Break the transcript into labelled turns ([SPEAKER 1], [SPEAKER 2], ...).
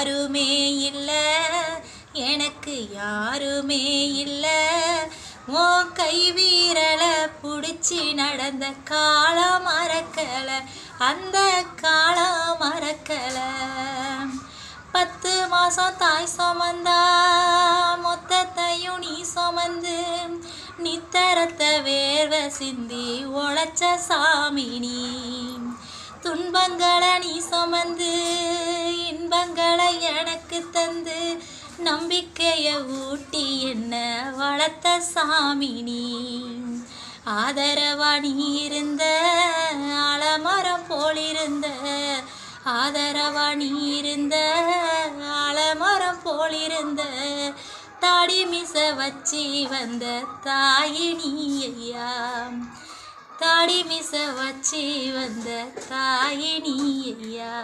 [SPEAKER 1] யாருமே இல்லை, எனக்கு யாருமே இல்லை. உன் கை வீரலை பிடிச்சி நடந்த காலம் மறக்கல, அந்த காலம் மறக்கல. 10 மாசம் தாய் சுமந்தா மொத்தத்தையும் நீ சுமந்து நித்தரத்தை வேர்வை சிந்தி உழைச்ச சாமி நீ. துன்பங்களை நீ சுமந்து இன்பங்களை எனக்கு தந்து நம்பிக்கைய ஊட்டி என்ன வளர்த்த சாமி நீ. ஆதரவா நீ இருந்த ஆலமரம் போலிருந்த, ஆதரவா நீ இருந்த ஆலமரம் போலிருந்த, தாடி மிச வச்சி வந்த தாயி நீ ஐயா. தாடி மிச வச்சி வந்த தாயி நீ ஐயா.